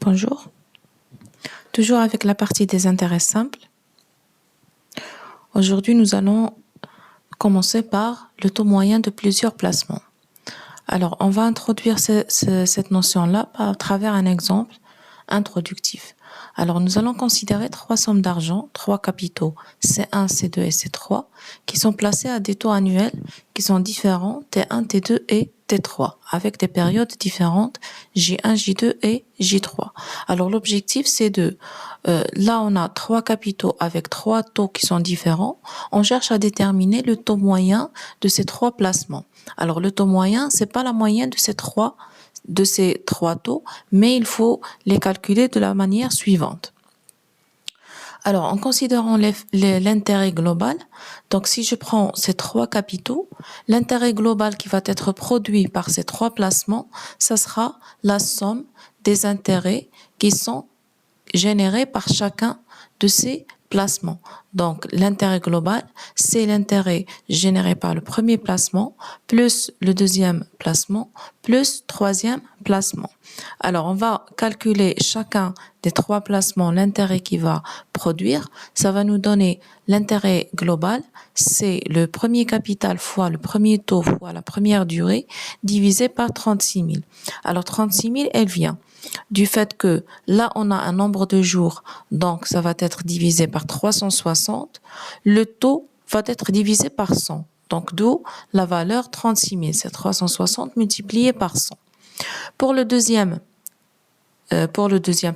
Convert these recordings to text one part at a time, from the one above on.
Bonjour. Toujours avec la partie des intérêts simples. Aujourd'hui, nous allons commencer par le taux moyen de plusieurs placements. Alors, on va introduire cette notion-là à travers un exemple introductif. Alors, nous allons considérer trois sommes d'argent, trois capitaux, C1, C2 et C3, qui sont placés à des taux annuels qui sont différents, T1, T2 et T3, avec des périodes différentes, J1, J2 et J3. Alors, l'objectif, c'est là, on a trois capitaux avec trois taux qui sont différents. On cherche à déterminer le taux moyen de ces trois placements. Alors, le taux moyen, c'est pas la moyenne de ces trois taux, mais il faut les calculer de la manière suivante. Alors, en considérant l'intérêt global, donc si je prends ces trois capitaux, l'intérêt global qui va être produit par ces trois placements, ça sera la somme des intérêts qui sont générés par chacun de ces placements. Donc, l'intérêt global, c'est l'intérêt généré par le premier placement, plus le deuxième placement, plus troisième placement. Alors, on va calculer chacun des trois placements, l'intérêt qu'il va produire. Ça va nous donner l'intérêt global, c'est le premier capital fois le premier taux fois la première durée, divisé par 36 000. Alors, 36 000, elle vient du fait que là, on a un nombre de jours, donc ça va être divisé par 360. Le taux va être divisé par 100. Donc, d'où la valeur 36 000. C'est 360 multiplié par 100. Pour le deuxième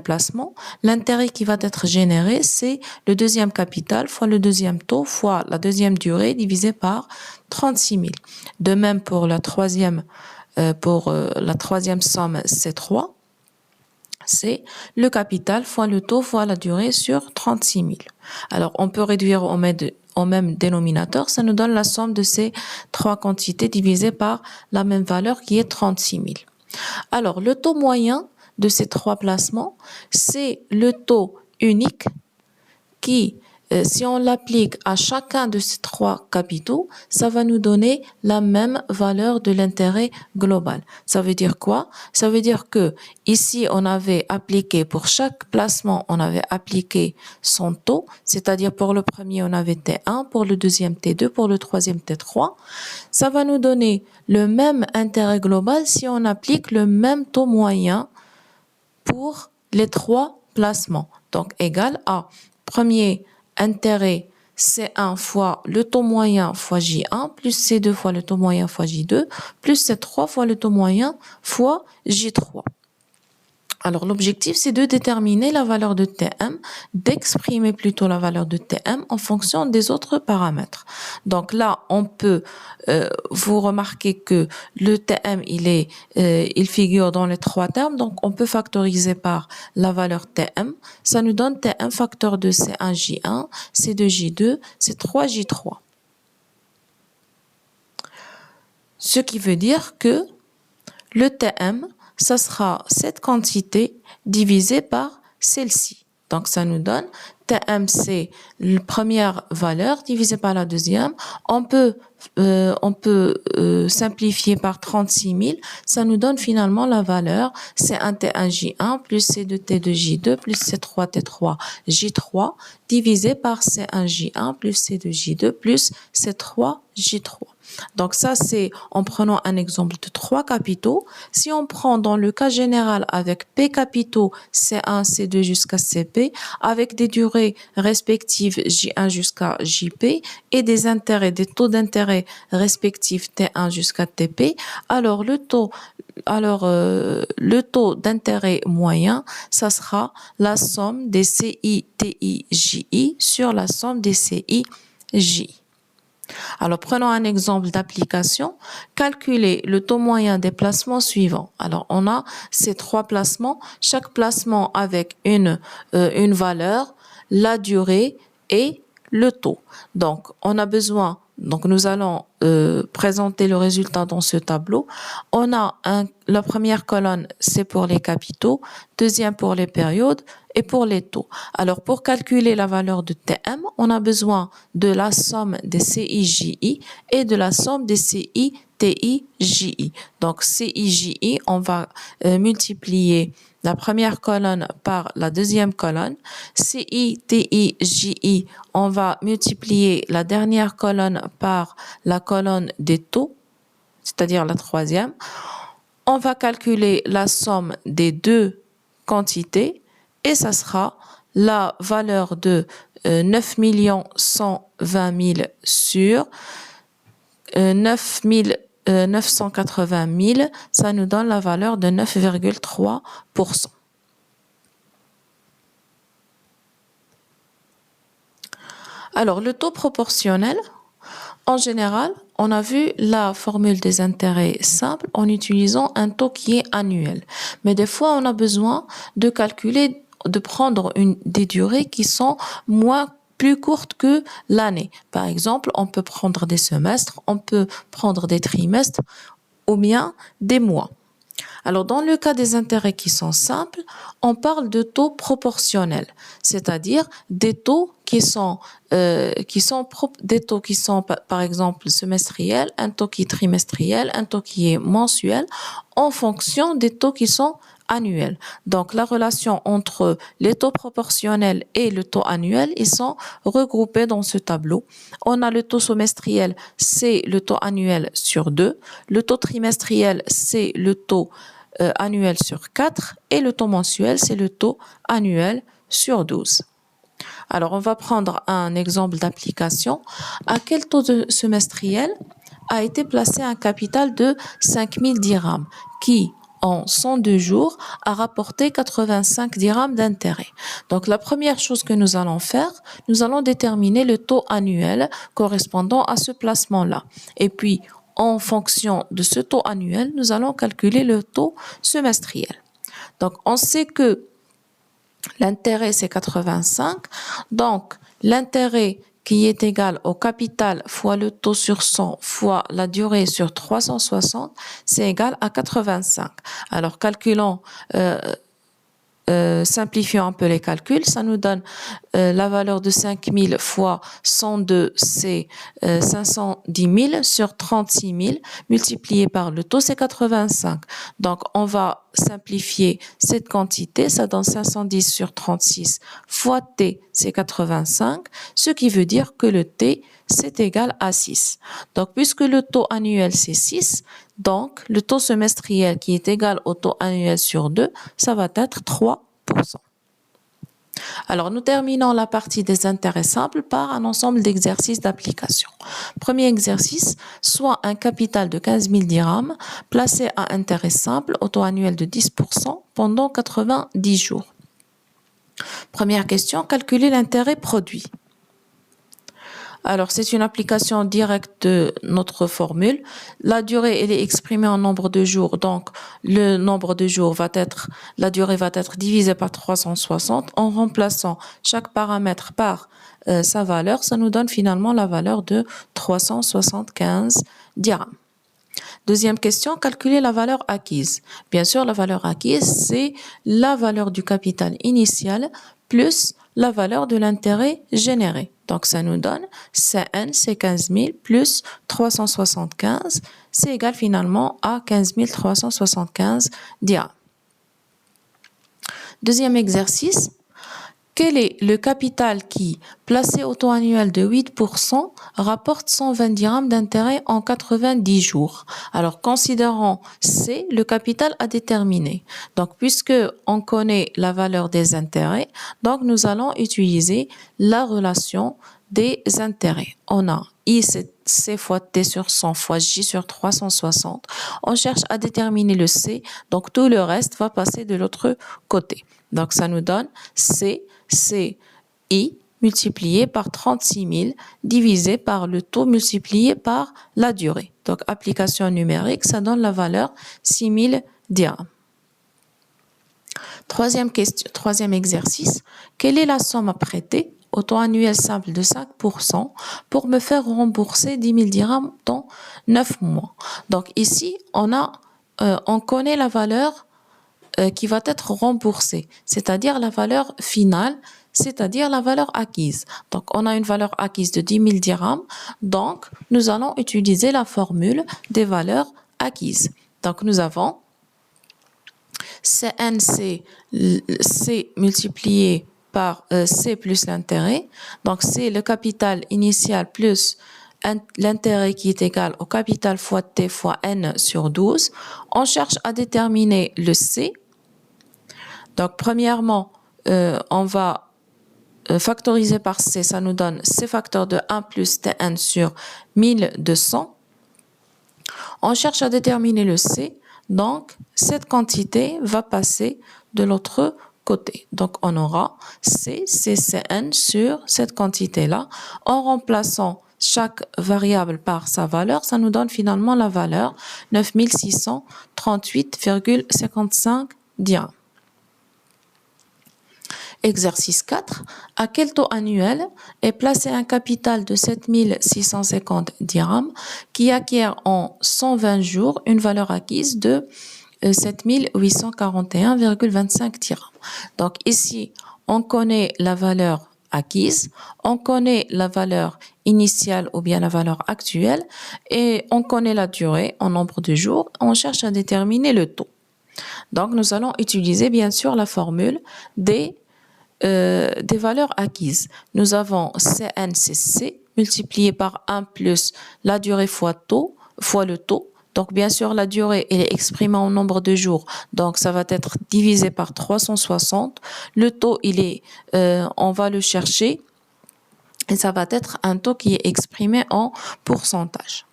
placement, l'intérêt qui va être généré, c'est le deuxième capital fois le deuxième taux fois la deuxième durée divisé par 36 000. De même pour la troisième somme, c'est 3. C'est le capital fois le taux fois la durée sur 36 000. Alors, on peut réduire au même dénominateur. Ça nous donne la somme de ces trois quantités divisées par la même valeur qui est 36 000. Alors, le taux moyen de ces trois placements, c'est le taux unique qui, si on l'applique à chacun de ces trois capitaux, ça va nous donner la même valeur de l'intérêt global. Ça veut dire quoi? Ça veut dire que ici, on avait appliqué pour chaque placement, on avait appliqué son taux, c'est-à-dire pour le premier, on avait T1, pour le deuxième T2, pour le troisième T3. Ça va nous donner le même intérêt global si on applique le même taux moyen pour les trois placements. Donc, égal à premier intérêt C1 fois le taux moyen fois J1 plus C2 fois le taux moyen fois J2 plus C3 fois le taux moyen fois J3. Alors, l'objectif, c'est de déterminer la valeur de Tm, d'exprimer plutôt la valeur de Tm en fonction des autres paramètres. Donc là, on peut, vous remarquez que le Tm, il figure dans les trois termes, donc on peut factoriser par la valeur Tm. Ça nous donne Tm facteur de C1J1, C2J2, C3J3. Ce qui veut dire que le Tm, ça sera cette quantité divisée par celle-ci. Donc, ça nous donne Tm, c'est la première valeur divisée par la deuxième. On peut simplifier par 36 000. Ça nous donne finalement la valeur C1T1J1 plus C2T2J2 plus C3T3J3 divisé par C1J1 plus C2J2 plus C3J3. Donc ça, c'est en prenant un exemple de trois capitaux. Si on prend dans le cas général avec P capitaux, C1, C2 jusqu'à CP, avec des durées respectives J1 jusqu'à JP et des taux d'intérêt respectifs T1 jusqu'à TP, alors le taux d'intérêt moyen, ça sera la somme des CI, TI, JI sur la somme des CI, JI. Alors, prenons un exemple d'application. Calculer le taux moyen des placements suivants. Alors, on a ces trois placements, chaque placement avec une valeur, la durée et le taux. Donc, nous allons présenter le résultat dans ce tableau. On a la première colonne, c'est pour les capitaux, deuxième pour les périodes et pour les taux. Alors, pour calculer la valeur de Tm, on a besoin de la somme des CIJI et de la somme des CI, TI, JI. Donc, CIJI, on va multiplier la première colonne par la deuxième colonne. CI, TI, JI, on va multiplier la dernière colonne par la colonne des taux, c'est-à-dire la troisième. On va calculer la somme des deux quantités et ça sera la valeur de 9 120 000 sur 9 980 000, ça nous donne la valeur de 9,3%. Alors, le taux proportionnel, en général, on a vu la formule des intérêts simples en utilisant un taux qui est annuel. Mais des fois, on a besoin de calculer, de prendre des durées qui sont plus courtes que l'année. Par exemple, on peut prendre des semestres, on peut prendre des trimestres ou bien des mois. Alors, dans le cas des intérêts qui sont simples, on parle de taux proportionnels, c'est-à-dire des taux qui sont par exemple semestriels, un taux qui est trimestriel, un taux qui est mensuel, en fonction des taux qui sont annuels. Donc, la relation entre les taux proportionnels et le taux annuel, ils sont regroupés dans ce tableau. On a le taux semestriel, c'est le taux annuel sur 2. Le taux trimestriel, c'est le taux annuel sur 4 et le taux mensuel, c'est le taux annuel sur 12. Alors, on va prendre un exemple d'application. À quel taux semestriel a été placé un capital de 5 000 dirhams qui, en 102 jours, a rapporté 85 dirhams d'intérêt. Donc, la première chose que nous allons faire, nous allons déterminer le taux annuel correspondant à ce placement-là. Et puis, en fonction de ce taux annuel, nous allons calculer le taux semestriel. Donc, on sait que l'intérêt, c'est 85. Donc, l'intérêt qui est égal au capital fois le taux sur 100 fois la durée sur 360, c'est égal à 85. Alors, calculons, simplifions un peu les calculs, ça nous donne la valeur de 5000 fois 102, c'est 510 000 sur 36 000 multiplié par le taux, c'est 85. Donc, on va simplifier cette quantité, ça donne 510 sur 36 fois T, c'est 85, ce qui veut dire que le T, c'est égal à 6. Donc, puisque le taux annuel, c'est 6, donc le taux semestriel qui est égal au taux annuel sur 2, ça va être 3%. Alors, nous terminons la partie des intérêts simples par un ensemble d'exercices d'application. Premier exercice, soit un capital de 15 000 dirhams placé à intérêt simple au taux annuel de 10% pendant 90 jours. Première question, calculer l'intérêt produit. Alors, c'est une application directe de notre formule. La durée, elle est exprimée en nombre de jours. Donc, le nombre de jours la durée va être divisée par 360. En remplaçant chaque paramètre par sa valeur, ça nous donne finalement la valeur de 375 dirhams. Deuxième question, calculer la valeur acquise. Bien sûr, la valeur acquise, c'est la valeur du capital initial plus la valeur de l'intérêt généré. Donc, ça nous donne CN, c'est 15 000 plus 375, c'est égal finalement à 15 375 dirhams. Deuxième exercice, quel est le capital qui, placé au taux annuel de 8%, rapporte 120 dirhams d'intérêt en 90 jours? Alors, considérons C, le capital à déterminer. Donc, puisque on connaît la valeur des intérêts, donc nous allons utiliser la relation des intérêts. On a I, c'est C fois T sur 100 fois J sur 360. On cherche à déterminer le C, donc tout le reste va passer de l'autre côté. Donc, ça nous donne C, I multiplié par 36 000 divisé par le taux multiplié par la durée. Donc, application numérique, ça donne la valeur 6 000 dirhams. Troisième exercice, quelle est la somme à prêter au taux annuel simple de 5% pour me faire rembourser 10 000 dirhams dans 9 mois? Donc, ici, on connaît la valeur qui va être remboursée, c'est-à-dire la valeur finale, c'est-à-dire la valeur acquise. Donc, on a une valeur acquise de 10 000 dirhams, donc nous allons utiliser la formule des valeurs acquises. Donc, nous avons Cn, c'est C multiplié par C plus l'intérêt. Donc, c'est le capital initial plus l'intérêt qui est égal au capital fois T fois N sur 12. On cherche à déterminer le C. Donc, premièrement, on va factoriser par C, ça nous donne C facteur de 1 plus Tn sur 1200. On cherche à déterminer le C, donc cette quantité va passer de l'autre côté. Donc on aura C, CCN sur cette quantité-là. En remplaçant chaque variable par sa valeur, ça nous donne finalement la valeur 9638,55 dirhams. Exercice 4. À quel taux annuel est placé un capital de 7650 dirhams qui acquiert en 120 jours une valeur acquise de 7841,25 dirhams. Donc ici, on connaît la valeur acquise, on connaît la valeur initiale ou bien la valeur actuelle et on connaît la durée en nombre de jours. On cherche à déterminer le taux. Donc nous allons utiliser bien sûr la formule des valeurs acquises. Nous avons CNCC multiplié par 1 plus la durée fois le taux. Donc, bien sûr, la durée, elle est exprimée en nombre de jours. Donc, ça va être divisé par 360. Le taux, on va le chercher. Et ça va être un taux qui est exprimé en pourcentage.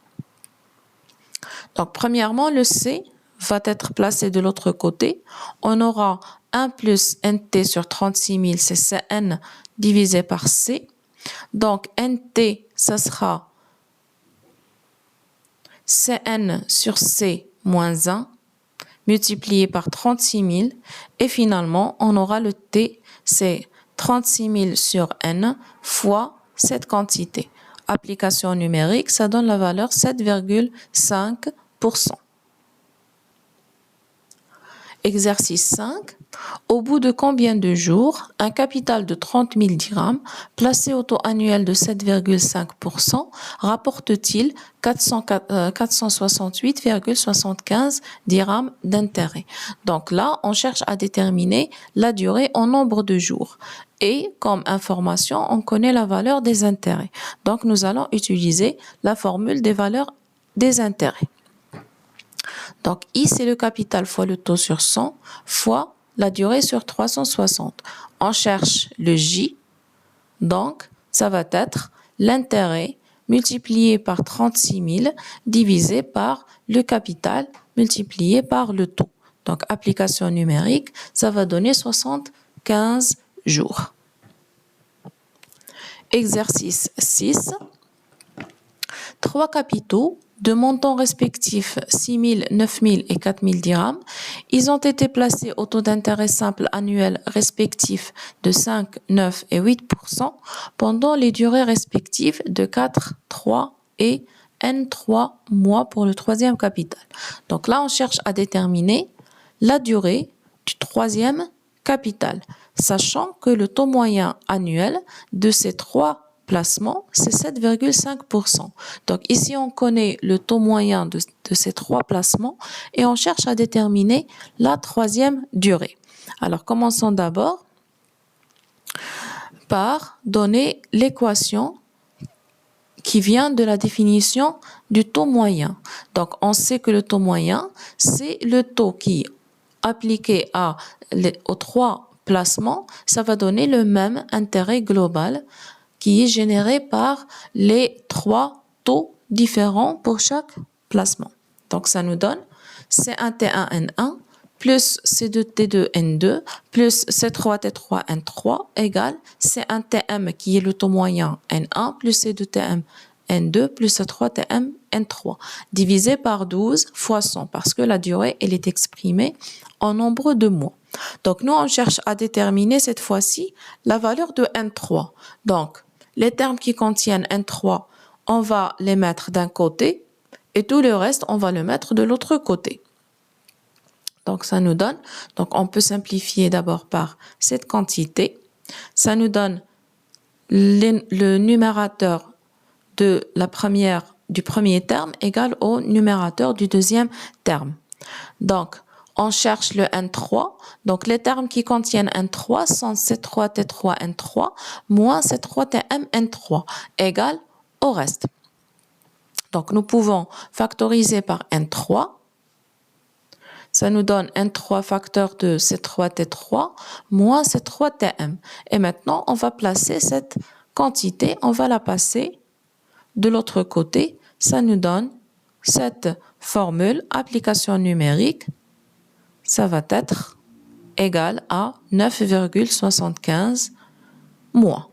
Donc, premièrement, le C va être placé de l'autre côté. On aura 1 plus NT sur 36 000, c'est Cn divisé par C. Donc, NT, ça sera Cn sur C moins 1 multiplié par 36 000. Et finalement, on aura le T, c'est 36 000 sur N fois cette quantité. Application numérique, ça donne la valeur 7,5%. Exercice 5. Au bout de combien de jours un capital de 30 000 dirhams placé au taux annuel de 7,5% rapporte-t-il 468,75 dirhams d'intérêt? Donc là, on cherche à déterminer la durée en nombre de jours. Et comme information, on connaît la valeur des intérêts. Donc nous allons utiliser la formule des valeurs des intérêts. Donc, I, c'est le capital fois le taux sur 100 fois la durée sur 360. On cherche le J. Donc, ça va être l'intérêt multiplié par 36 000 divisé par le capital multiplié par le taux. Donc, application numérique, ça va donner 75 jours. Exercice 6. 3 capitaux de montants respectifs 6 000, 9 000 et 4 000 dirhams. Ils ont été placés au taux d'intérêt simple annuel respectif de 5, 9 et 8% pendant les durées respectives de 4, 3 et N3 mois pour le troisième capital. Donc là, on cherche à déterminer la durée du troisième capital, sachant que le taux moyen annuel de ces trois placement, c'est 7,5%. Donc ici, on connaît le taux moyen de ces trois placements et on cherche à déterminer la troisième durée. Alors, commençons d'abord par donner l'équation qui vient de la définition du taux moyen. Donc, on sait que le taux moyen, c'est le taux qui, appliqué aux trois placements, ça va donner le même intérêt global qui est généré par les trois taux différents pour chaque placement. Donc, ça nous donne C1T1N1 plus C2T2N2 plus C3T3N3 égale C1TM qui est le taux moyen N1 plus C2TM N2 plus C3TM N3 divisé par 12 fois 100 parce que la durée, elle est exprimée en nombre de mois. Donc, nous, on cherche à déterminer cette fois-ci la valeur de N3. Donc, les termes qui contiennent N3, on va les mettre d'un côté et tout le reste, on va le mettre de l'autre côté. Donc, ça nous donne, donc on peut simplifier d'abord par cette quantité. Ça nous donne le numérateur du premier terme égal au numérateur du deuxième terme. Donc, on cherche le N3. Donc, les termes qui contiennent N3 sont C3T3N3 moins C3TMN3 égale au reste. Donc, nous pouvons factoriser par N3. Ça nous donne N3 facteur de C3T3 moins C3TM. Et maintenant, on va placer cette quantité, on va la passer de l'autre côté. Ça nous donne cette formule, application numérique, ça va être égal à 9,75 mois.